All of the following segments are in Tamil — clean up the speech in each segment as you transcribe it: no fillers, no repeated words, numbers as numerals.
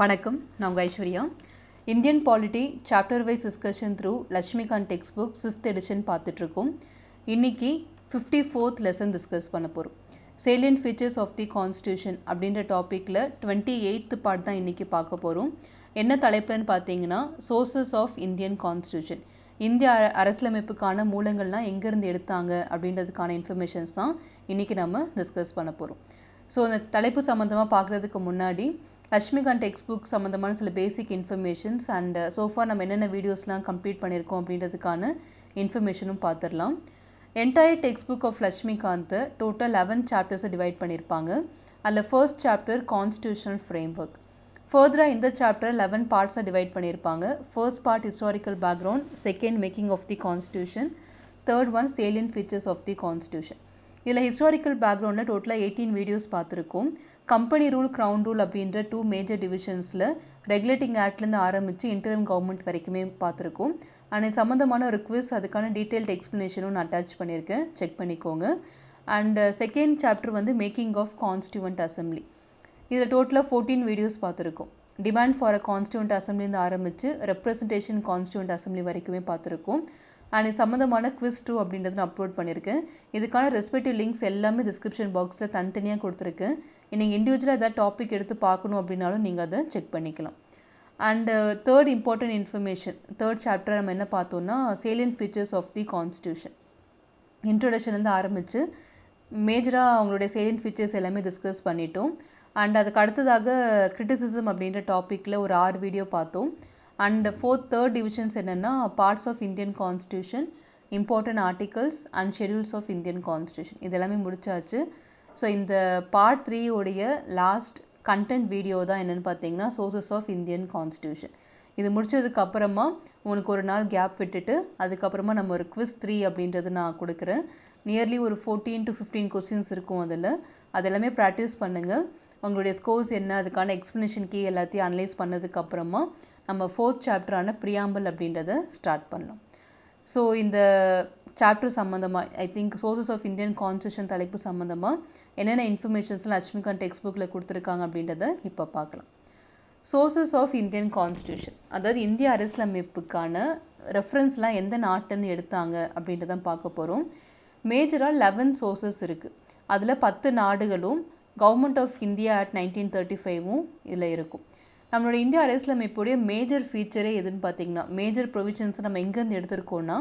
வணக்கம் நான் உங்கள் Aishwarya. Indian polity chapter wise discussion through Laxmikanth textbook 6th edition பார்த்துட்ருக்கோம். இன்னைக்கு 54th லெசன் டிஸ்கஸ் பண்ண போகிறோம். Salient features of the constitution அப்படின்ற டாப்பிக்கில் 28th பார்ட் தான் இன்றைக்கி பார்க்க போகிறோம். என்ன தலைப்புன்னு பார்த்தீங்கன்னா சோர்சஸ் ஆஃப் இந்தியன் கான்ஸ்டியூஷன், இந்திய அரசியலமைப்புக்கான மூலங்கள்லாம் எங்கேருந்து எடுத்தாங்க அப்படின்றதுக்கான இன்ஃபர்மேஷன்ஸ் தான் இன்றைக்கி நம்ம டிஸ்கஸ் பண்ண போகிறோம். ஸோ அந்த தலைப்பு சம்மந்தமாக பார்க்குறதுக்கு முன்னாடி லட்சுமிகாந்த் டெக்ஸ்ட் புக் சம்மந்தமான சில பேசிக் இன்ஃபர்மேஷன்ஸ் அண்ட் சோஃபார் நம்ம என்னென்ன வீடியோஸ்லாம் கம்ப்ளீட் பண்ணியிருக்கோம் அப்படின்றதுக்கான இன்ஃபர்மேஷனும் பார்த்துடலாம். Entire text book of Laxmikanth total 11 சாப்டர்ஸை டிவைட் பண்ணியிருப்பாங்க. அதில் first chapter constitutional framework. ஃபர்தராக இந்த சாப்டர் 11 பார்ட்ஸாக டிவைட் பண்ணியிருப்பாங்க. First part historical background, second making of the constitution, third one salient features of the constitution. இதில் ஹிஸ்டாரிக்கல் பேக்ரவுண்டில் டோட்டலாக 18 வீடியோஸ் பார்த்துருக்கோம். கம்பெனி ரூல், க்ரௌன் ரூல் அப்படின்ற 2 மேஜர் டிவிஷன்ஸில் ரெகுலேட்டிங் ஆக்ட்லேருந்து ஆரம்பித்து இன்டரிம் கவர்மெண்ட் வரைக்குமே பார்த்துருக்கோம். அண்ட் இது சம்மந்தமான ஒரு குவிஸ், அதுக்கான டீட்டெயில்டு எக்ஸ்ப்ளனேஷனும் நான் அட்டாச் பண்ணியிருக்கேன், செக் பண்ணிக்கோங்க. அண்ட் செகண்ட் சாப்டர் வந்து மேக்கிங் ஆஃப் கான்ஸ்டியூவன்ட் அசம்பிளி. இதில் டோட்டலாக 14 வீடியோஸ் பார்த்துருக்கோம். டிமாண்ட் ஃபார் அ கான்ஸ்டியூவன்ட் அசம்பிளிருந்து ஆரம்பித்து ரெப்ரசன்டேஷன் கான்ஸ்டியூவன்ட் அசம்பிளி வரைக்குமே பார்த்துருக்கோம். அண்ட் இது சம்மந்தமான குவிஸ் 2 அப்படின்றது நான் அப்லோட் பண்ணியிருக்கேன். இதுக்கான ரெஸ்பெக்டிவ் லிங்க்ஸ் எல்லாமே டிஸ்கிரிப்ஷன் பாக்ஸில் தனித்தனியாக கொடுத்துருக்கேன். நீங்கள் இண்டிவிஜுவலாக ஏதாவது டாபிக் எடுத்து பார்க்கணும் அப்படின்னாலும் நீங்கள் அதை செக் பண்ணிக்கலாம். And third important information, third chapter நம்ம என்ன பார்த்தோம்னா salient features of the constitution. இன்ட்ரோடக்ஷன்லேருந்து ஆரம்பித்து மேஜராக அவங்களுடைய சேலியன்ட் ஃபீச்சர்ஸ் எல்லாமே டிஸ்கஸ் பண்ணிட்டோம். அண்ட் அதுக்கு அடுத்ததாக கிரிட்டிசிசம் அப்படின்ற டாப்பிக்கில் ஒரு 6 வீடியோ பார்த்தோம். அண்ட் தேர்ட் டிவிஷன்ஸ் என்னென்னா parts of Indian constitution, important articles and schedules of Indian constitution, இது எல்லாமே முடிச்சாச்சு. ஸோ இந்த பார்ட் 3 உடைய லாஸ்ட் கண்டென்ட் வீடியோ தான் என்னென்னு பார்த்தீங்கன்னா சோர்சஸ் ஆஃப் இந்தியன் கான்ஸ்டியூஷன். இது முடிச்சதுக்கு அப்புறமா உங்களுக்கு ஒரு நாள் கேப் விட்டுட்டு அதுக்கப்புறமா நம்ம ஒரு குவிஸ் 3 அப்படின்றது நான் கொடுக்குறேன். நியர்லி ஒரு 14 to 15 கொஸ்டின்ஸ் இருக்கும். அதெல்லாமே ப்ராக்டிஸ் பண்ணுங்கள். உங்களுடைய ஸ்கோர்ஸ் என்ன, அதுக்கான எக்ஸ்ப்ளனேஷன் கீ எல்லாத்தையும் அனலைஸ் பண்ணதுக்கப்புறமா நம்ம 4th சாப்டரான ப்ரியாம்பிள் அப்படின்றத ஸ்டார்ட் பண்ணலாம். ஸோ இந்த சாப்டர் சம்மந்தமாக I think sources of Indian constitution தலைப்பு சம்மந்தமாக என்னென்ன இன்ஃபர்மேஷன்ஸ்லாம் லட்சுமிகாந்த் டெக்ஸ்ட் புக்கில் கொடுத்துருக்காங்க அப்படின்றத இப்போ பார்க்கலாம். சோர்சஸ் ஆஃப் இந்தியன் கான்ஸ்டியூஷன், அதாவது இந்திய அரசியலமைப்புக்கான ரெஃபரன்ஸ்லாம் எந்த நாட்டிலேருந்து எடுத்தாங்க அப்படின்றத பார்க்க போகிறோம். மேஜராக 11 சோர்சஸ் இருக்குது. அதில் 10 நாடுகளும் கவர்மெண்ட் ஆஃப் இந்தியா ஆக்ட் 1935 இதில் இருக்கும். நம்மளோட இந்திய அரசியலமைப்புடைய மேஜர் ஃபீச்சரே எதுன்னு பார்த்தீங்கன்னா, மேஜர் ப்ரொவிஷன்ஸ் நம்ம எங்கேருந்து எடுத்திருக்கோம்னா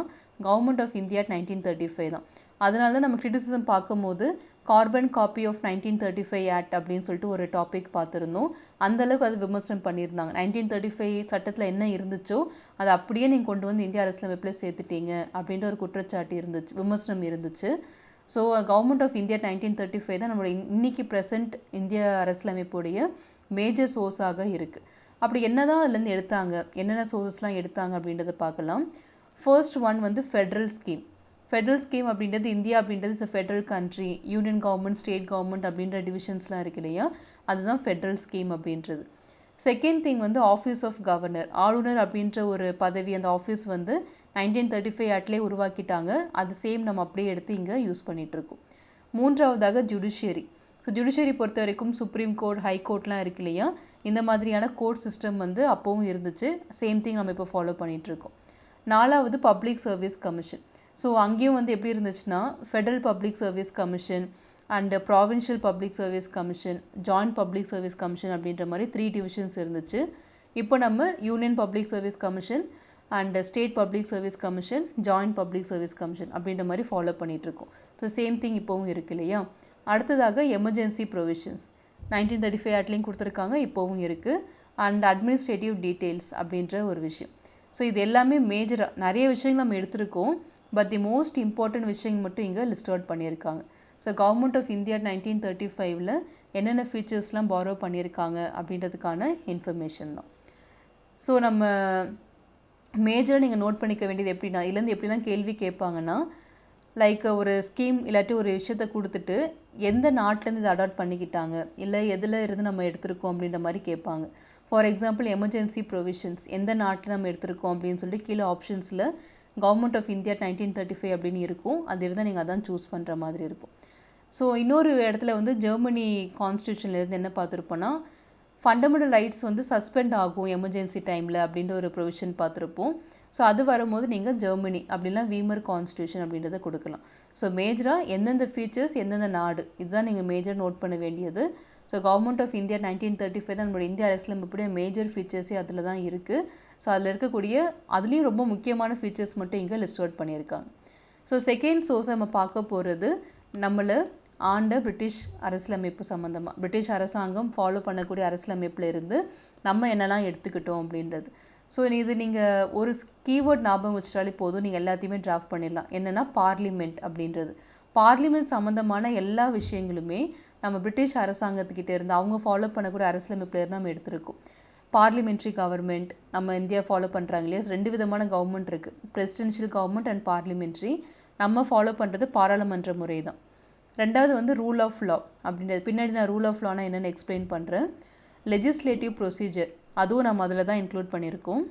கவர்மெண்ட் ஆஃப் இந்தியா 1935 தான். அதனால தான் நம்ம கிரிட்டிசிசம் பார்க்கும்போது கார்பன் காப்பி ஆஃப் 1935 ஆக்ட் அப்படின்னு சொல்லிட்டு ஒரு டாபிக் பார்த்துருந்தோம். அந்தளவுக்கு அது விமர்சனம் பண்ணியிருந்தாங்க. 1935 சட்டத்தில் என்ன இருந்துச்சோ அதை அப்படியே நீங்கள் கொண்டு வந்து இந்திய அரசியலமைப்பில் சேர்த்துட்டீங்க அப்படின்ற ஒரு குற்றச்சாட்டு இருந்துச்சு, விமர்சனம் இருந்துச்சு. ஸோ கவர்மெண்ட் ஆஃப் இந்தியா 1935 தான் நம்மளோட இன்னைக்கு ப்ரெசென்ட் இந்திய அரசியலமைப்புடைய மேஜர் சோர்ஸாக இருக்குது. அப்படி என்னதான் அதுலேருந்து எடுத்தாங்க, என்னென்ன சோர்ஸஸ்லாம் எடுத்தாங்க அப்படின்றத பார்க்கலாம். ஃபர்ஸ்ட் ஒன் வந்து ஃபெட்ரல் ஸ்கீம். ஃபெட்ரல் ஸ்கீம் அப்படின்றது இந்தியா அப்படின்றது is Federal country, union government, state government அப்படின்ற டிவிஷன்ஸ்லாம் இருக்கு இல்லையா, அதுதான் ஃபெட்ரல் ஸ்கீம் அப்படின்றது. செகண்ட் திங் வந்து ஆஃபீஸ் ஆஃப் கவர்னர், ஆளுநர் அப்படின்ற ஒரு பதவி, அந்த ஆஃபீஸ் வந்து 1935 ஆக்ட்லேயே உருவாக்கிட்டாங்க. அது சேம் நம்ம அப்படியே எடுத்து இங்கே யூஸ் பண்ணிகிட்ருக்கோம். மூன்றாவதாக ஜுடிஷியரி. ஸோ ஜுடிஷியரி பொறுத்த வரைக்கும் சுப்ரீம் கோர்ட், ஹை கோர்ட்லாம் இருக்கு இல்லையா, இந்த மாதிரியான கோர்ட் சிஸ்டம் வந்து அப்போவும் இருந்துச்சு. சேம் திங் நம்ம இப்போ ஃபாலோ பண்ணிகிட்ருக்கோம். நாலாவது பப்ளிக் சர்வீஸ் கமிஷன். ஸோ அங்கேயும் வந்து எப்படி இருந்துச்சுன்னா federal public service commission and provincial public service commission, joint public service commission அப்படின்ற மாதிரி 3 டிவிஷன்ஸ் இருந்துச்சு. இப்போ நம்ம union public service commission and state public service commission, joint public service commission அப்படின்ற மாதிரி ஃபாலோ பண்ணிகிட்ருக்கோம். ஸோ சேம் திங் இப்போவும் இருக்கு இல்லையா. அடுத்ததாக எமர்ஜென்சி ப்ரொவிஷன்ஸ் 1935 ஆக்ட்லேயும் கொடுத்துருக்காங்க, இப்போவும் இருக்குது. அண்ட் அட்மினிஸ்ட்ரேட்டிவ் டீட்டெயில்ஸ் அப்படின்ற ஒரு விஷயம். ஸோ இது எல்லாமே மேஜராக நிறைய விஷயங்கள் நம்ம எடுத்திருக்கோம். பட் தி மோஸ்ட் இம்பார்ட்டன்ட் விஷயங்கள் மட்டும் இங்கே லிஸ்ட் அவுட் பண்ணியிருக்காங்க. ஸோ கவர்மெண்ட் ஆஃப் இந்தியா 1935 என்னென்ன ஃபீச்சர்ஸ்லாம் பாரோ பண்ணியிருக்காங்க அப்படின்றதுக்கான இன்ஃபர்மேஷன் தான். ஸோ நம்ம மேஜராக நீங்கள் நோட் பண்ணிக்க வேண்டியது எப்படின்னா, இதுலேருந்து எப்படிலாம் கேள்வி கேட்பாங்கன்னா, லைக் ஒரு ஸ்கீம் இல்லாட்டி ஒரு விஷயத்தை கொடுத்துட்டு எந்த நாட்டிலேருந்து இதை அடாப்ட் பண்ணிக்கிட்டாங்க, இல்லை எதில் இருந்து நம்ம எடுத்திருக்கோம் அப்படின்ற மாதிரி கேட்பாங்க. ஃபார் எக்ஸாம்பிள் எமர்ஜென்சி ப்ரொவிஷன்ஸ் எந்த நாட்டில் நம்ம எடுத்திருக்கோம் அப்படின்னு சொல்லிட்டு கீழே ஆப்ஷன்ஸில் கவர்மெண்ட் ஆஃப் இந்தியா 1935 அப்படின்னு இருக்கும். அது இருந்தால் நீங்கள் அதான் சூஸ் பண்ணுற மாதிரி இருக்கும். ஸோ இன்னொரு இடத்துல வந்து ஜெர்மனி கான்ஸ்டியூஷன்லேருந்து என்ன பார்த்துருப்போன்னா ஃபண்டமெண்டல் ரைட்ஸ் வந்து சஸ்பெண்ட் ஆகும் எமர்ஜென்சி டைமில் அப்படின்ற ஒரு ப்ரொவிஷன் பார்த்துருப்போம். ஸோ அது வரும்போது நீங்கள் ஜெர்மனி அப்படின்னா வீமர் கான்ஸ்டியூஷன் அப்படின்றத கொடுக்கலாம். ஸோ மேஜராக எந்தெந்த ஃபீச்சர்ஸ் எந்தெந்த நாடு இதுதான் நீங்கள் மேஜர் நோட் பண்ண வேண்டியது. ஸோ கவர்மெண்ட் ஆஃப் இந்தியா 1935 தான் நம்மளோட இந்திய அரசியலமைப்புடைய மேஜர் ஃபீச்சர்ஸே அதில் தான் இருக்குது. ஸோ அதில் இருக்கக்கூடிய அதுலேயும் ரொம்ப முக்கியமான ஃபீச்சர்ஸ் மட்டும் இங்கே லிஸ்ட் அவுட் பண்ணியிருக்காங்க. ஸோ செகண்ட் சோர்ஸ் நம்ம பார்க்க போகிறது நம்மளை ஆண்ட பிரிட்டிஷ் அரசியலமைப்பு சம்மந்தமாக பிரிட்டிஷ் அரசாங்கம் ஃபாலோ பண்ணக்கூடிய அரசியலமைப்பில் இருந்து நம்ம என்னெல்லாம் எடுத்துக்கிட்டோம் அப்படின்றது. ஸோ இது நீங்கள் ஒரு கீவேர்ட் ஞாபகம் வச்சிட்டாலே போதும், நீங்கள் எல்லாத்தையுமே டிராஃப்ட் பண்ணிடலாம். என்னென்னா பார்லிமெண்ட் அப்படின்றது. பார்லிமெண்ட் சம்மந்தமான எல்லா விஷயங்களுமே நம்ம பிரிட்டிஷ் அரசாங்கத்துக்கிட்ட இருந்து அவங்க ஃபாலோ பண்ணக்கூடிய அரசியலமைப்பில் இருந்து நம்ம எடுத்திருக்கோம். பார்லிமெண்ட்ரி கவர்மெண்ட் நம்ம இந்தியா ஃபாலோ பண்ணுறாங்க இல்லையா, 2 விதமான கவர்மெண்ட் இருக்குது, பிரசிடென்ஷியல் கவர்மெண்ட் அண்ட் பார்லிமெண்ட்ரி. நம்ம ஃபாலோ பண்ணுறது பாராளுமன்ற முறை தான். ரெண்டாவது வந்து ரூல் ஆஃப் லா அப்படின்றது. பின்னாடி நான் ரூல் ஆஃப் லானா என்னென்னு எக்ஸ்பிளைன் பண்ணுறேன். லெஜிஸ்லேட்டிவ் ப்ரொசீஜர் அதுவும் நம்ம அதில் தான் இன்க்ளூட் பண்ணியிருக்கோம்.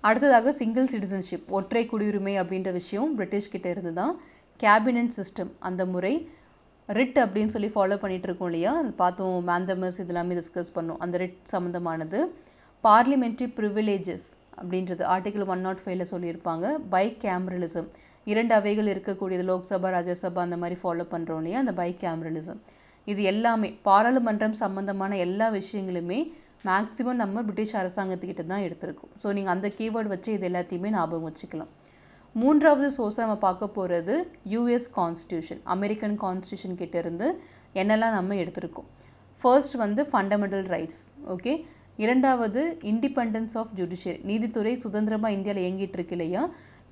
அடுத்ததாக சிங்கிள் சிட்டிசன்ஷிப் ஒற்றை குடியுரிமை அப்படின்ற விஷயம் பிரிட்டிஷ் கிட்ட இருந்து தான். கேபினட் சிஸ்டம் அந்த முறை, ரிட் அப்படின்னு சொல்லி ஃபாலோ பண்ணிட்டு இருக்கோம் இல்லையா, அது பார்த்தோம். மேந்தமஸ் இதெல்லாமே டிஸ்கஸ் பண்ணோம், அந்த ரிட் சம்மந்தமானது. பார்லிமெண்ட்ரி ப்ரிவிலேஜஸ் அப்படின்றது ஆர்டிகல் 105 சொல்லியிருப்பாங்க. பை கேமரலிசம் 2 அவைகள் இருக்கக்கூடியது, லோக்சபா ராஜ்யசபா அந்த மாதிரி ஃபாலோ பண்ணுறோம் இல்லையா, அந்த பை கேமரலிசம். இது எல்லாமே பாராளுமன்றம் சம்மந்தமான எல்லா விஷயங்களுமே மேக்ஸிமம் நம்ம பிரிட்டிஷ் அரசாங்கத்துக்கிட்ட தான் எடுத்திருக்கோம். ஸோ நீங்கள் அந்த கீவேர்டு வச்சு இது எல்லாத்தையுமே ஞாபகம் வச்சுக்கலாம். மூன்றாவது சோர்ஸை நம்ம பார்க்க போகிறது யூஎஸ் கான்ஸ்டியூஷன், அமெரிக்கன் கான்ஸ்டியூஷன் கிட்ட இருந்து என்னெல்லாம் நம்ம எடுத்திருக்கோம். ஃபர்ஸ்ட் வந்து ஃபண்டமெண்டல் ரைட்ஸ், ஓகே. இரண்டாவது இண்டிபெண்டன்ஸ் ஆஃப் ஜுடிஷியரி, நீதித்துறை சுதந்திரமாக இந்தியாவில் இயங்கிட்டு இருக்கு இல்லையா.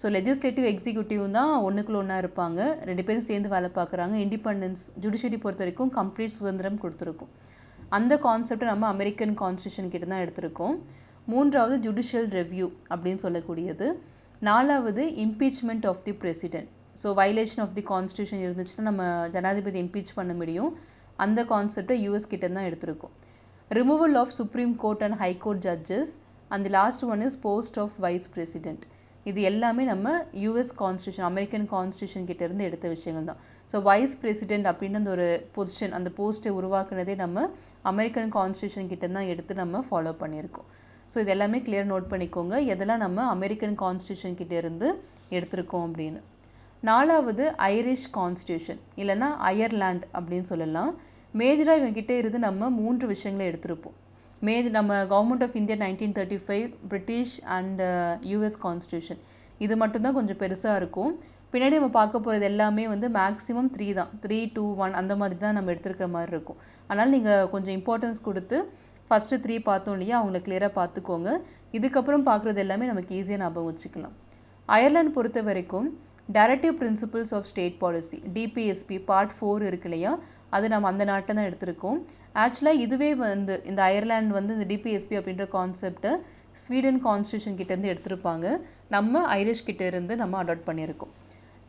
ஸோ லெஜிஸ்லேட்டிவ் எக்ஸிக்யூட்டிவ் தான் ஒன்றுக்குள்ள ஒன்றா இருப்பாங்க, 2 பேரும் சேர்ந்து வேலை பார்க்குறாங்க. இண்டிபெண்டன்ஸ் ஜுடிஷியரி பொறுத்த வரைக்கும் கம்ப்ளீட் சுதந்திரம் கொடுத்துருக்கும். அந்த கான்செப்டை நம்ம அமெரிக்கன் கான்ஸ்டியூஷன் கிட்ட தான் எடுத்திருக்கோம். மூன்றாவது ஜுடிஷியல் ரெவ்யூ அப்படின்னு சொல்லக்கூடியது. நாலாவது impeachment of the president. So violation of the constitution இருந்துச்சுன்னா நம்ம ஜனாதிபதி இம்பீச் பண்ண முடியும், அந்த கான்செப்டை யூஎஸ் கிட்ட தான் எடுத்திருக்கோம். Removal of supreme court and high court judges and last one is post of vice president. இது எல்லாமே நம்ம யூஎஸ் கான்ஸ்டியூஷன் அமெரிக்கன் கான்ஸ்டியூஷன் கிட்ட இருந்து எடுத்த விஷயங்கள் தான். ஸோ வைஸ் பிரசிடென்ட் அப்படின்னு அந்த ஒரு பொசிஷன், அந்த போஸ்ட்டை உருவாக்குனதே நம்ம அமெரிக்கன் கான்ஸ்டியூஷன் கிட்ட தான் எடுத்து நம்ம ஃபாலோ பண்ணியிருக்கோம். ஸோ இது எல்லாமே கிளியர் நோட் பண்ணிக்கோங்க, எதெல்லாம் நம்ம அமெரிக்கன் கான்ஸ்டியூஷன் கிட்ட இருந்து எடுத்திருக்கோம் அப்படின்னு. நாலாவது ஐரிஷ் கான்ஸ்டியூஷன் இல்லைன்னா அயர்லாண்ட் அப்படின்னு சொல்லலாம். மேஜராக இவங்க கிட்டே இருந்து நம்ம 3 விஷயங்களை எடுத்திருப்போம். நம்ம government of India 1935, British and US constitution, இது மட்டும்தான் கொஞ்சம் பெருசாக இருக்கும். பின்னாடி நம்ம பார்க்க போகிறது எல்லாமே வந்து மேக்ஸிமம் 3 தான், 3, 2, 1 அந்த மாதிரி தான் நம்ம எடுத்துருக்கிற மாதிரி இருக்கும். அதனால் நீங்கள் கொஞ்சம் இம்பார்ட்டன்ஸ் கொடுத்து ஃபஸ்ட்டு 3 பார்த்தோம் இல்லையா, அவங்கள கிளியராக பார்த்துக்கோங்க. இதுக்கப்புறம் பார்க்குறது எல்லாமே நமக்கு ஈஸியாக ஞாபகம் வச்சுக்கலாம். அயர்லாந்து பொறுத்த வரைக்கும் directive principles of state policy DPSP part 4 இருக்கு இல்லையா, அது நம்ம அந்த நாட்டை தான் எடுத்திருக்கோம். ஆக்சுவலாக இதுவே வந்து இந்த அயர்லாந்து வந்து இந்த டிபிஎஸ்பி அப்படின்ற கான்செப்டை ஸ்வீடன் கான்ஸ்டியூஷன் கிட்டேருந்து எடுத்திருப்பாங்க, நம்ம ஐரிஷ் கிட்ட இருந்து நம்ம அடாப்ட் பண்ணியிருக்கோம்.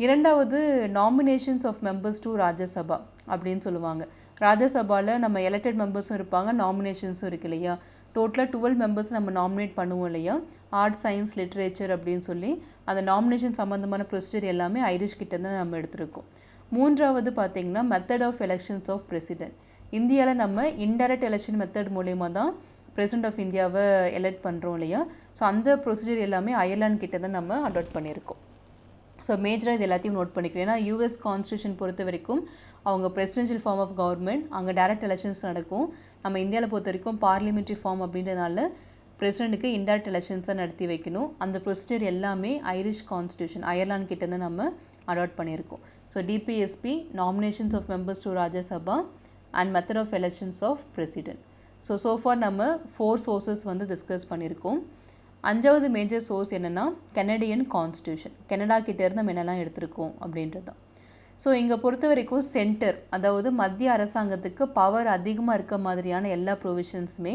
இரண்டாவது nominations of members to Rajya Sabha அப்படின்னு சொல்லுவாங்க. ராஜ்யசபாவில் நம்ம எலெக்டட் மெம்பர்ஸும் இருப்பாங்க, நாமினேஷன்ஸும் இருக்கு இல்லையா. டோட்டலாக 12 மெம்பர்ஸ் நம்ம நாமினேட் பண்ணுவோம் இல்லையா, ஆர்ட், சயின்ஸ், லிட்ரேச்சர் அப்படின்னு சொல்லி. அந்த நாமினேஷன் சம்மந்தமான ப்ரொசீஜர் எல்லாமே ஐரிஷ் கிட்ட தான் நம்ம எடுத்திருக்கோம். மூன்றாவது பார்த்தீங்கன்னா method of elections of president. இந்தியாவில் நம்ம இன்டைரக்ட் எலெக்ஷன் மெத்தட் மூலயமா தான் பிரசிடென்ட் ஆஃப் இந்தியாவை எலெக்ட் பண்ணுறோம் இல்லையா. ஸோ அந்த ப்ரொசீஜர் எல்லாமே அயர்லாந்து கிட்ட தான் நம்ம அடாப்ட் பண்ணியிருக்கோம். ஸோ மேஜராக இது எல்லாத்தையும் நோட் பண்ணிக்கிறேன். ஏன்னா யூஎஸ் கான்ஸ்டியூஷன் பொறுத்த வரைக்கும் அவங்க பிரசிடென்ஷியல் ஃபார்ம் ஆஃப் கவர்மெண்ட், அங்கே டைரக்ட் எலெக்ஷன்ஸ் நடக்கும். நம்ம இந்தியாவில் பொறுத்த வரைக்கும் பார்லிமெண்ட்ரி ஃபார்ம் அப்படின்றதுனால பிரசிடென்ட்டுக்கு இன்டைரக்ட் எலெக்ஷன்ஸாக நடத்தி வைக்கணும். அந்த ப்ரொசீஜர் எல்லாமே ஐரிஷ் கான்ஸ்டியூஷன் அயர்லாந்து கிட்ட தான் நம்ம அடாப்ட் பண்ணியிருக்கோம். So DPSP, nominations of members to Rajya Sabha and method of elections of president. So far நம்ம 4 சோர்சஸ் வந்து டிஸ்கஸ் பண்ணியிருக்கோம். 5வது மேஜர் சோர்ஸ் என்னென்னா கெனடியன் கான்ஸ்டியூஷன். கெனடா கிட்ட இருந்து நம்ம என்னெல்லாம் எடுத்திருக்கோம் அப்படின்றது தான். ஸோ இங்கே பொறுத்த வரைக்கும் சென்டர், அதாவது மத்திய அரசாங்கத்துக்கு பவர் அதிகமாக இருக்க மாதிரியான எல்லா ப்ரொவிஷன்ஸுமே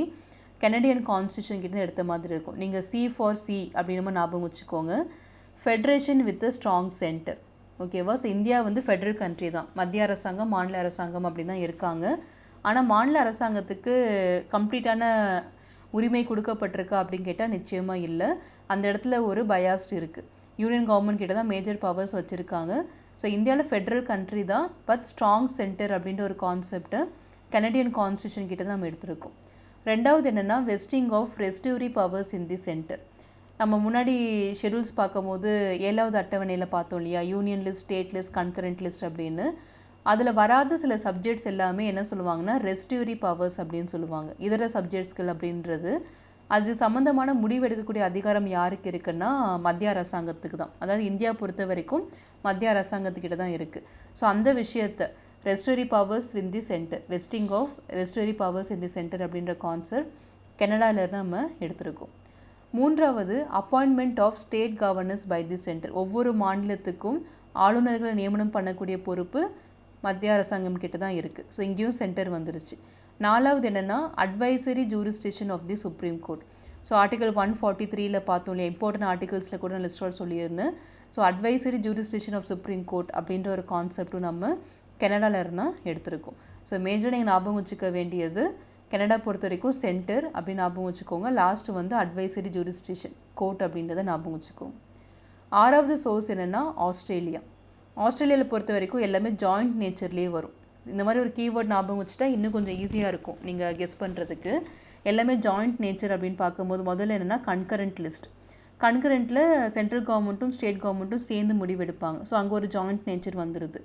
கெனடியன் கான்ஸ்டியூஷன் கிட்ட எடுத்த மாதிரி இருக்கும். நீங்கள் C ஃபார் C அப்படின்னு ஞாபகம் வச்சுக்கோங்க. Federation with a strong centre, ஓகேவா. ஸோ இந்தியா வந்து ஃபெடரல் கண்ட்ரி தான், மத்திய அரசாங்கம் மாநில அரசாங்கம் அப்படி தான் இருக்காங்க. ஆனால் மாநில அரசாங்கத்துக்கு கம்ப்ளீட்டான உரிமை கொடுக்கப்பட்டிருக்கா அப்படின்னு கேட்டால் நிச்சயமாக இல்லை. அந்த இடத்துல ஒரு பயாஸ்ட் இருக்குது. யூனியன் கவர்மெண்ட் கிட்ட தான் மேஜர் பவர்ஸ் வச்சுருக்காங்க. ஸோ இந்தியாவில் ஃபெடரல் கண்ட்ரி தான், பட் ஸ்ட்ராங் சென்டர் அப்படின்ற ஒரு கான்செப்டை கனடியன் கான்ஸ்டியூஷன் கிட்ட தான் நம்ம எடுத்திருக்கோம். ரெண்டாவது என்னன்னா vesting of residuary powers in the centre. நம்ம முன்னாடி ஷெடியூல்ஸ் பார்க்கும்போது 7வது அட்டவணையில் பார்த்தோம் இல்லையா, union list, state list, concurrent list அப்படின்னு. அதில் வராத சில சப்ஜெக்ட்ஸ் எல்லாமே என்ன சொல்லுவாங்கன்னா ரெஸ்டியூரி பவர்ஸ் அப்படின்னு சொல்லுவாங்க. இதர சப்ஜெக்ட்ஸ்கள் அப்படின்றது அது சம்மந்தமான முடிவு எடுக்கக்கூடிய அதிகாரம் யாருக்கு இருக்குன்னா மத்திய அரசாங்கத்துக்கு தான். அதாவது இந்தியா பொறுத்த வரைக்கும் மத்திய அரசாங்கத்துக்கிட்ட தான் இருக்குது. ஸோ அந்த விஷயத்தை residuary powers in the centre, vesting of residuary powers in the centre அப்படின்ற கான்செப்ட் கனடாவில் தான் நம்ம எடுத்திருக்கோம். மூன்றாவது appointment of state governors by the centre. ஒவ்வொரு மாநிலத்துக்கும் ஆளுநர்களை நியமனம் பண்ணக்கூடிய பொறுப்பு மத்திய அரசாங்கம் கிட்ட தான் இருக்குது. ஸோ இங்கேயும் சென்டர் வந்துருச்சு. நாலாவது என்னென்னா advisory jurisdiction of the supreme court. So article 143ல் பார்த்தோம் இல்லையா, இம்பார்ட்டன்ட் ஆர்டிகல்ஸில் கூட நான் லிஸ்ட் அவுட் சொல்லியிருந்தேன். So advisory jurisdiction of supreme court அப்படின்ற ஒரு கான்செப்டும் நம்ம கனடாவில் இருந்தால் எடுத்திருக்கோம். ஸோ மேஜராக நீங்கள் ஞாபகம் வச்சுக்க வேண்டியது கனடா பொறுத்த வரைக்கும் சென்டர் அப்படின்னு ஞாபகம் வச்சுக்கோங்க. லாஸ்ட் வந்து அட்வைசரி ஜூரிஸ்டிக்ஷன் கோர்ட் அப்படின்றத ஞாபகம் வச்சுக்கோங்க. ஆறாவது சோர்ஸ் என்னென்னா ஆஸ்திரேலியா. ஆஸ்திரேலியாவில் பொறுத்த வரைக்கும் எல்லாமே ஜாயிண்ட் நேச்சர்லேயே வரும். இந்த மாதிரி ஒரு கீவேர்ட் ஞாபகம் வச்சுட்டா இன்னும் கொஞ்சம் ஈஸியாக இருக்கும் நீங்கள் கெஸ் பண்ணுறதுக்கு. எல்லாமே ஜாயிண்ட் நேச்சர் அப்படின்னு பார்க்கும்போது முதல்ல என்னென்னா கன்கரண்ட் லிஸ்ட். கன்கரண்ட்டில் சென்ட்ரல் கவர்மெண்ட்டும் ஸ்டேட் கவர்மெண்ட்டும் சேர்ந்து முடிவெடுப்பாங்க. ஸோ அங்கே ஒரு ஜாயிண்ட் நேச்சர் வந்துடுது.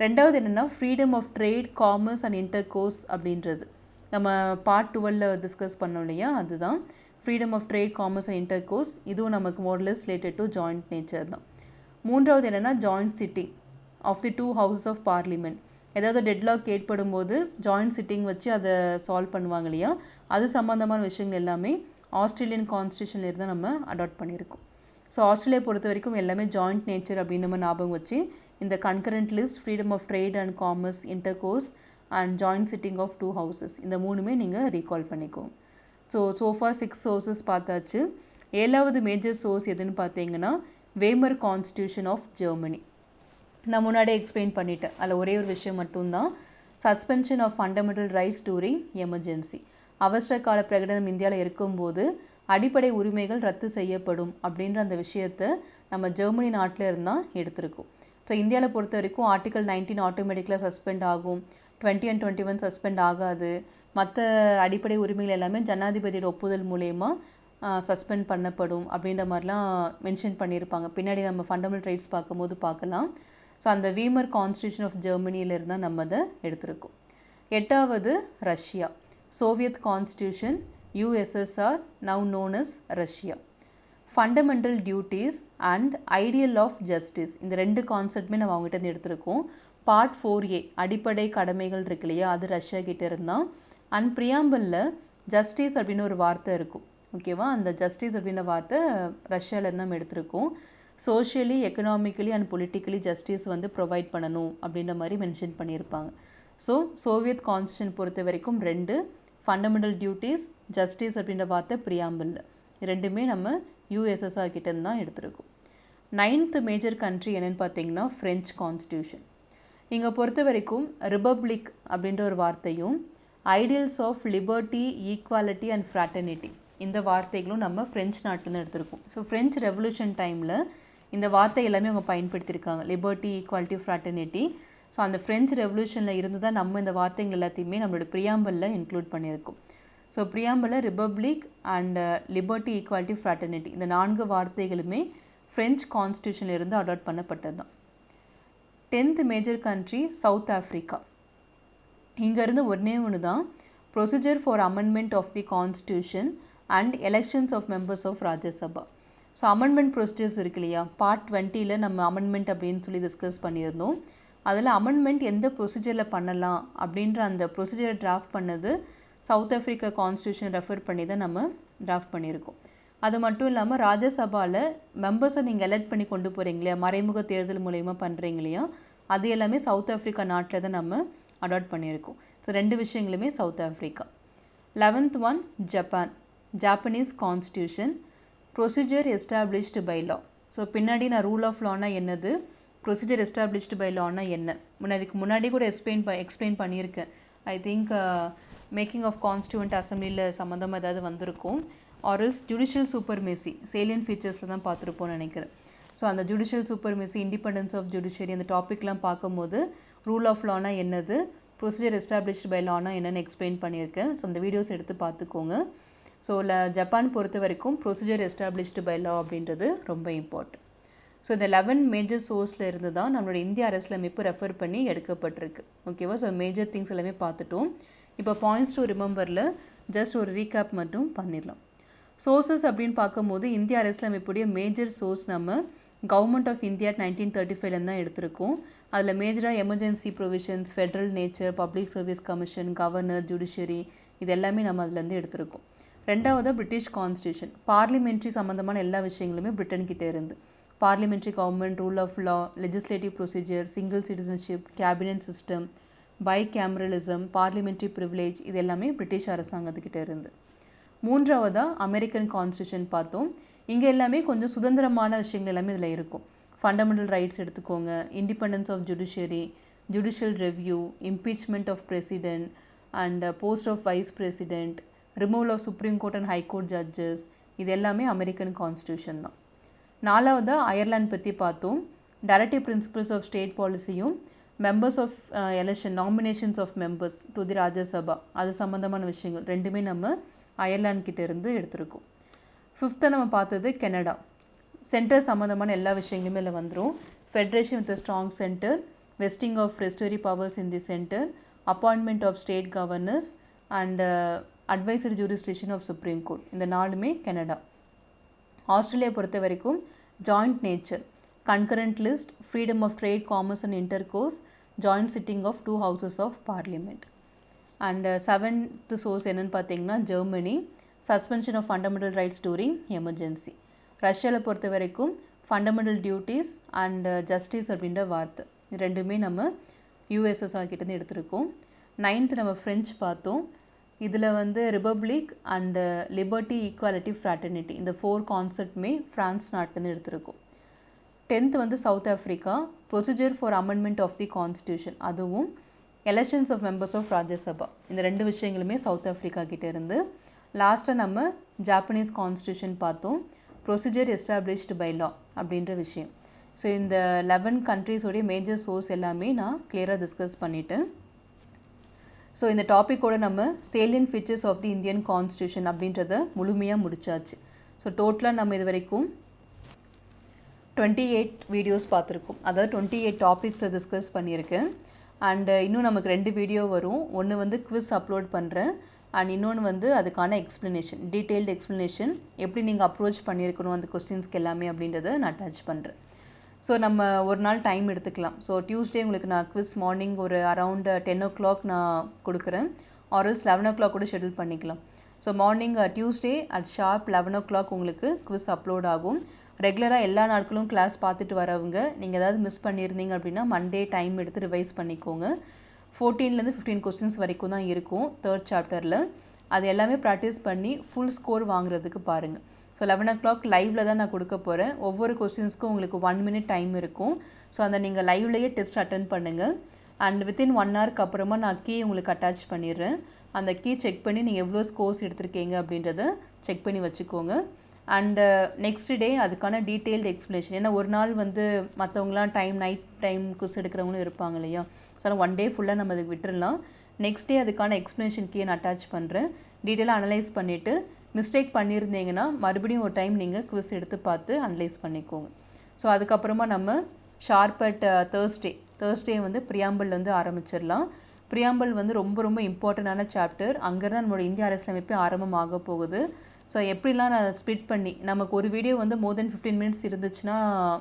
ரெண்டாவது என்னென்னா freedom of trade, commerce and intercourse அப்படின்றது நம்ம பார்ட் 12ல் டிஸ்கஸ் பண்ணோம் இல்லையா, அதுதான் freedom of trade, commerce and intercourse. இதுவும் நமக்கு more less related to joint nature தான். மூன்றாவது என்னென்னா joint sitting of the 2 houses of parliament. ஏதாவது டெட்லாக் ஏற்படும் போது ஜாயிண்ட் சிட்டிங் வச்சு அதை சால்வ் பண்ணுவாங்க இல்லையா, அது சம்மந்தமான விஷயங்கள் எல்லாமே ஆஸ்திரேலியன் கான்ஸ்டியூஷனில் இருந்து நம்ம அடாப்ட் பண்ணியிருக்கோம். ஸோ ஆஸ்திரேலியா பொறுத்த வரைக்கும் எல்லாமே ஜாயிண்ட் நேச்சர் அப்படின்னு நம்ம ஞாபகம் வச்சு இந்த concurrent list, freedom of trade and commerce, intercourse and joint sitting of 2 houses, இந்த மூணுமே நீங்கள் ரீகால் பண்ணிக்கோங்க. சோஃபார் 6 சோர்சஸ் பார்த்தாச்சு. 7வது மேஜர் சோர்ஸ் எதுன்னு பார்த்தீங்கன்னா வேமர் கான்ஸ்டியூஷன் ஆஃப் ஜெர்மனி. நான் முன்னாடியே எக்ஸ்பிளைன் பண்ணிட்டேன். அதில் ஒரே ஒரு விஷயம் மட்டும்தான், suspension of fundamental rights during emergency. அவசர கால பிரகடனம் இந்தியாவில் இருக்கும்போது அடிப்படை உரிமைகள் ரத்து செய்யப்படும் அப்படின்ற அந்த விஷயத்தை நம்ம ஜெர்மனி நாட்டில் இருந்தால் எடுத்திருக்கோம். ஸோ இந்தியாவில் பொறுத்த வரைக்கும் ஆர்டிகல் 19 ஆட்டோமேட்டிக்கலாக சஸ்பெண்ட் ஆகும், 20 and 21 சஸ்பெண்ட் ஆகாது. மற்ற அடிப்படை உரிமைகள் எல்லாமே ஜனாதிபதியோட ஒப்புதல் மூலயமா சஸ்பெண்ட் பண்ணப்படும் அப்படின்ற மாதிரிலாம் மென்ஷன் பண்ணியிருப்பாங்க. பின்னாடி நம்ம ஃபண்டமெண்டல் ரைட்ஸ் பார்க்கும்போது பார்க்கலாம். ஸோ அந்த வீமர் கான்ஸ்டியூஷன் ஆஃப் ஜெர்மனியிலிருந்து தான் நம்ம அதை எடுத்திருக்கோம். 8வது Russia, Soviet constitution, USSR, now known as Russia. Fundamental duties and ideal of justice, இந்த 2 கான்செப்டுமே நம்ம அவங்ககிட்ட இருந்து எடுத்திருக்கோம். பார்ட் 4A அடிப்படை கடமைகள் இருக்கு இல்லையா, அது ரஷ்யா கிட்ட இருந்தால். அண்ட் ப்ரியாம்பிளில் ஜஸ்டிஸ் அப்படின்னு ஒரு வார்த்தை இருக்கும், ஓகேவா. அந்த ஜஸ்டிஸ் அப்படின்ற வார்த்தை ரஷ்யாவிலேருந்து நம்ம எடுத்திருக்கோம். Socially, economically and politically justice வந்து ப்ரொவைட் பண்ணணும் அப்படின்ற மாதிரி மென்ஷன் பண்ணியிருப்பாங்க. ஸோ சோவியத் கான்ஸ்டியூஷன் பொறுத்த வரைக்கும் 2 ஃபண்டமெண்டல் டியூட்டிஸ், ஜஸ்டிஸ் அப்படின்ற வார்த்தை ப்ரியாம்பிளில், ரெண்டுமே நம்ம USSR கிட்டேருந்து தான் எடுத்திருக்கோம். 9th மேஜர் கண்ட்ரி என்னன்னு பார்த்தீங்கன்னா ஃப்ரெஞ்ச் கான்ஸ்டியூஷன். இங்கே பொறுத்த வரைக்கும் ரிபப்ளிக் அப்படின்ற ஒரு வார்த்தையும் ideals of liberty, equality and fraternity, இந்த வார்த்தைகளும் நம்ம ஃப்ரெஞ்ச் நாட்டிலேருந்து எடுத்திருக்கோம். ஸோ ஃப்ரெஞ்ச் ரெவல்யூஷன் டைமில் இந்த வார்த்தை எல்லாமே அவங்க பயன்படுத்தியிருக்காங்க, லிபர்ட்டி, ஈக்குவாலிட்டி, ஃப்ராட்டர்னிட்டி. ஸோ அந்த ஃப்ரெஞ்ச் ரெவல்யூஷனில் இருந்து தான் நம்ம இந்த வார்த்தைகள் எல்லாத்தையுமே நம்மளோட ப்ரியாம்பிளில் இன்க்ளூட் பண்ணியிருக்கோம். ஸோ ப்ரியாம்பிளில் republic and liberty, equality, fraternity, இந்த 4 வார்த்தைகளுமே ஃப்ரெஞ்ச் கான்ஸ்டியூஷனில் இருந்து அடாப்ட் பண்ணப்பட்டது தான். 10th major country south Africa. இங்கேருந்து ஒன்று தான், procedure for amendment of the constitution and elections of members of Rajya Sabha. So amendment procedures இருக்கு இல்லையா, பார்ட் 20ல் நம்ம அமெண்ட்மெண்ட் அப்படின்னு சொல்லி டிஸ்கஸ் பண்ணியிருந்தோம். அதில் அமெண்ட்மெண்ட் எந்த ப்ரொசீஜரில் பண்ணலாம் அப்படின்ற அந்த ப்ரொசீஜரை டிராஃப்ட் பண்ணது சவுத் ஆஃப்ரிக்கா கான்ஸ்டியூஷன் ரெஃபர் பண்ணி தான் நம்ம டிராஃப்ட் பண்ணியிருக்கோம். அது மட்டும் இல்லாமல் ராஜ்யசபாவில் மெம்பர்ஸை நீங்கள் எலெக்ட் பண்ணி கொண்டு போகிறீங்க இல்லையா, மறைமுக தேர்தல் மூலயமா பண்ணுறீங்க இல்லையா, அது எல்லாமே சவுத் ஆஃப்ரிக்கா நாட்டில் தான் நம்ம அடாப்ட் பண்ணியிருக்கோம். ஸோ 2 விஷயங்களுமே South Africa. 11th one Japan, Japanese constitution, procedure established by law. So பின்னாடி நான் ரூல் ஆஃப் லானா என்னது, ப்ரொசீஜர் எஸ்டாப்ளிஷ்டு பை லானா என்ன, அதுக்கு முன்னாடி கூட எக்ஸ்பிளைன் பண்ணியிருக்கேன். I think making of constituent அசம்பிளியில் சம்மந்தமாக ஏதாவது வந்திருக்கும். ஆர்எல்ஸ் ஜுடிஷியல் சூப்பர்மேசி, சேலியன் ஃபீச்சர்ஸில் தான் பார்த்துருப்போம்னு நினைக்கிறேன். ஸோ அந்த ஜுடிஷியல் சூப்பர்மேசி, இண்டிபெண்டன்ஸ் ஆஃப் ஜுடிஷியரி, அந்த டாப்பிக்லாம் பார்க்கும்போது ரூல் ஆஃப் லானா என்னது, ப்ரொசீஜர் எஸ்டாப்ளிஷ்டு பை லானா என்னென்னு எக்ஸ்பிளைன் பண்ணியிருக்கேன். ஸோ அந்த வீடியோஸ் எடுத்து பார்த்துக்கோங்க. ஸோ ஜப்பான் பொறுத்த வரைக்கும் ப்ரொசீஜர் எஸ்டாப்ளிஷ்டு பை லா அப்படின்றது ரொம்ப இம்பார்ட்டன்ட். ஸோ இந்த 11 மேஜர் சோர்ஸில் இருந்து தான் நம்மளோட இந்திய அரசியலமைப்பு ரெஃபர் பண்ணி எடுக்கப்பட்டிருக்கு. ஓகேவா? ஸோ மேஜர் திங்ஸ் எல்லாமே பார்த்துட்டோம். இப்போ பாயிண்ட்ஸ் டு ரிமெம்பரில் ஜஸ்ட் ஒரு ரீகேப் மட்டும் பண்ணிடலாம். சோர்சஸ் அப்படின்னு பார்க்கும்போது இந்திய அரசியலமைப்புடைய மேஜர் சோர்ஸ் நம்ம கவர்மெண்ட் ஆஃப் இந்தியா 1935 தான் எடுத்திருக்கோம். அதில் மேஜராக emergency provisions, Federal nature, public service commission, governor, judiciary இது எல்லாமே நம்ம அதுலேருந்து எடுத்திருக்கோம். ரெண்டாவது பிரிட்டிஷ் கான்ஸ்டியூஷன், பார்லிமெண்ட்ரி சம்மந்தமான எல்லா விஷயங்களுமே பிரிட்டன் கிட்டே இருந்து. Parliamentary government, rule of law, legislative procedure, single citizenship, cabinet system, bicameralism, parliamentary privilege இது எல்லாமே பிரிட்டிஷ் அரசாங்கத்துக்கிட்ட இருந்து. மூன்றாவதாக அமெரிக்கன் கான்ஸ்டியூஷன் பார்த்தோம். இங்கே எல்லாமே கொஞ்சம் சுதந்திரமான விஷயங்கள் எல்லாமே இதில் இருக்கும். ஃபண்டமெண்டல் ரைட்ஸ் எடுத்துக்கோங்க, independence of judiciary, judicial review, impeachment of president and post of vice president, removal of supreme court and high court judges இது எல்லாமே அமெரிக்கன் கான்ஸ்டியூஷன் தான். நாலாவதாக அயர்லாந்து பற்றி பார்த்தோம். டைரக்டிவ் பிரின்சிபல்ஸ் ஆஃப் ஸ்டேட் பாலிசியும், members of election, nominations of members to the Rajya Sabha அது சம்மந்தமான விஷயங்கள் ரெண்டுமே நம்ம அயர்லாந்து கிட்ட இருந்து எடுத்திருக்கோம். ஃபிஃப்த்தை நம்ம பார்த்தது கனடா. சென்டர் சம்மந்தமான எல்லா விஷயங்களுமே இதில் வந்துடும். Federation with strong centre, vesting of residuary powers in the centre, appointment of state governors and advisory jurisdiction of supreme court இந்த நாலுமே கனடா. ஆஸ்திரேலியா பொறுத்த வரைக்கும் joint nature, concurrent list, freedom of trade, commerce and intercourse, joint sitting of 2 houses of parliament. And seventh source என்னன்னு பார்த்தீங்கன்னா Germany, suspension of fundamental rights during emergency. ரஷ்யாவில் பொறுத்த வரைக்கும் ஃபண்டமெண்டல் டியூட்டிஸ் அண்ட் ஜஸ்டிஸ் அப்படின்ற வார்த்தை இது ரெண்டுமே நம்ம யூஎஸ்எஸ்ஆர் கிட்டேருந்து எடுத்திருக்கோம். 9th நம்ம ஃப்ரெஞ்ச் பார்த்தோம். இதில் republic and liberty, equality, fraternity இந்த 4 கான்செப்டுமே ஃப்ரான்ஸ் நாட்டிலேருந்து எடுத்திருக்கோம். 10th South Africa, procedure for amendment of the constitution அதுவும் elections of members of Rajya Sabha இந்த 2 விஷயங்களுமே சவுத் ஆஃப்ரிக்கா கிட்டே இருந்து. லாஸ்ட்டாக நம்ம ஜாப்பனீஸ் கான்ஸ்டியூஷன் பார்த்தோம், ப்ரொசீஜர் எஸ்டாப்ளிஷ்டு பை லா அப்படின்ற விஷயம். ஸோ இந்த 11 கண்ட்ரீஸோடைய மேஜர் சோர்ஸ் எல்லாமே நான் கிளியராக டிஸ்கஸ் பண்ணிட்டேன். ஸோ இந்த டாப்பிக்கோட நம்ம salient features of the Indian constitution அப்படின்றத முழுமையாக முடிச்சாச்சு. ஸோ டோட்டலாக நம்ம இது வரைக்கும் 28 வீடியோஸ் பார்த்துருக்கோம். அதாவது 28 டாபிக்ஸை டிஸ்கஸ் பண்ணியிருக்கேன். அண்ட் இன்னும் நமக்கு 2 வீடியோ வரும். ஒன்று குவிஸ் அப்லோட் பண்ணுறேன் அண்ட் இன்னொன்று அதுக்கான எக்ஸ்ப்ளனேஷன், டீட்டெயில்டு எக்ஸ்ப்ளனேஷன் எப்படி நீங்கள் அப்ரோச் பண்ணியிருக்கணும் அந்த கொஸ்டின்ஸ்க்கு எல்லாமே அப்படின்றத நான் அட்டாச் பண்ணுறேன். ஸோ நம்ம ஒரு நாள் டைம் எடுத்துக்கலாம். ஸோ டியூஸ்டே உங்களுக்கு நான் குவிஸ் மார்னிங் ஒரு அரவுண்ட் 10 o'clock நான் கொடுக்குறேன், ஆர்எல்ஸ் 11 o'clock கூட ஷெட்யூல் பண்ணிக்கலாம். So morning Tuesday at sharp 11 o'clock உங்களுக்கு குவிஸ் அப்லோட் ஆகும். ரெகுலராக எல்லா நாட்களும் கிளாஸ் பார்த்துட்டு வரவங்க நீங்கள் ஏதாவது மிஸ் பண்ணியிருந்தீங்க அப்படின்னா மண்டே டைம் எடுத்து ரிவைஸ் பண்ணிக்கோங்க. 14 to 15 கொஸ்டின்ஸ் வரைக்கும் தான் இருக்கும் 3rd சாப்டரில். அது எல்லாமே ப்ராக்டிஸ் பண்ணி ஃபுல் ஸ்கோர் வாங்குறதுக்கு பாருங்கள். ஸோ 11 o'clock லைவில் தான் நான் கொடுக்க போகிறேன். ஒவ்வொரு கொஸ்டின்ஸ்க்கும் உங்களுக்கு 1 minute டைம் இருக்கும். ஸோ அந்த நீங்கள் லைவ்லேயே டெஸ்ட் அட்டன் பண்ணுங்கள். அண்ட் வித்தின் 1 hourக்கு அப்புறமா நான் கீ உங்களுக்கு அட்டாச் பண்ணிடுறேன். அந்த கீ செக் பண்ணி நீங்கள் எவ்வளோ ஸ்கோர்ஸ் எடுத்திருக்கீங்க அப்படின்றத செக் பண்ணி வச்சுக்கோங்க. அண்டு நெக்ஸ்ட் டே அதுக்கான டீட்டெயில்டு எக்ஸ்ப்ளனேஷன். ஏன்னா ஒரு நாள் மற்றவங்களாம் நைட் டைம் குஸ் எடுக்கிறவங்களும் இருப்பாங்க இல்லையா. ஸோ அதனால் 1 day ஃபுல்லாக நம்ம அதுக்கு விட்டுடலாம். நெக்ஸ்ட் டே அதுக்கான எக்ஸ்ப்ளனேஷன் கீயை நான் அட்டாச் பண்ணுறேன். டீட்டெயிலாக அனலைஸ் பண்ணிவிட்டு மிஸ்டேக் பண்ணியிருந்தீங்கன்னா மறுபடியும் ஒரு டைம் நீங்கள் குவிஸ் எடுத்து பார்த்து அனலைஸ் பண்ணிக்கோங்க. ஸோ அதுக்கப்புறமா நம்ம ஷார்ப் அட் தேர்ஸ்டே ப்ரியாம்பிள் ஆரம்பிச்சிடலாம். ப்ரியாம்பிள் ரொம்ப ரொம்ப இம்பார்ட்டண்டான சாப்டர். அங்கே தான் நம்மளோட இந்திய அரசியலமைப்பே ஆரம்பமாக போகுது. ஸோ எப்படிலாம் நான் ஸ்ப்ளிட் பண்ணி நமக்கு ஒரு வீடியோ மோர் தென் 15 minutes இருந்துச்சுன்னா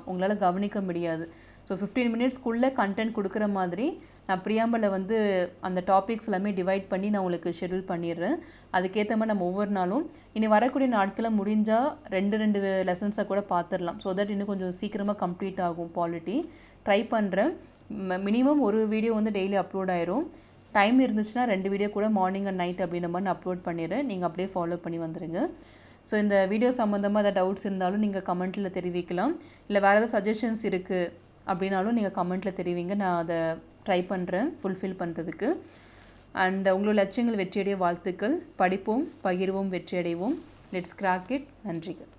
உங்களால் கவனிக்க முடியாது. ஸோ 15 minutesக்குள்ளே கண்டென்ட் கொடுக்குற மாதிரி நான் ப்ரியாம்பிளில் அந்த டாபிக்ஸ் எல்லாமே டிவைட் பண்ணி நான் உங்களுக்கு ஷெட்யூல் பண்ணிடுறேன். அதுக்கேற்ற மாதிரி நம்ம ஒவ்வொரு நாளும் இனி வரக்கூடிய நாட்களில் முடிஞ்சால் 2 லெசன்ஸை கூட பார்த்துடலாம். ஸோ தட் இன்னும் கொஞ்சம் சீக்கிரமாக கம்ப்ளீட் ஆகும் பாலிட்டி. ட்ரை பண்ணுறேன். மினிமம் ஒரு வீடியோ டெய்லி அப்லோட் ஆயிரும். டைம் இருந்துச்சுன்னா 2 வீடியோ கூட மார்னிங் அண்ட் நைட் அப்படின்ற மாதிரி நான் அப்லோட் பண்ணிடுறேன். நீங்கள் அப்படியே ஃபாலோ பண்ணி வந்துடுங்க. ஸோ இந்த வீடியோ சம்மந்தமாக ஏதாவது டவுட்ஸ் இருந்தாலும் நீங்கள் கமெண்ட்டில் தெரிவிக்கலாம். இல்லை வேறு ஏதாவது சஜஷன்ஸ் இருக்குது அப்படின்னாலும் நீங்கள் கமெண்ட்டில் தெரிவிங்க. நான் அதை ட்ரை பண்ணுறேன் ஃபுல்ஃபில் பண்ணுறதுக்கு. அண்ட் உங்களோட லட்சியங்கள் வெற்றியடைய வாழ்த்துக்கள். படிப்போம், பகிர்வோம், வெற்றியடைவோம். Let's crack it. நன்றிகள்.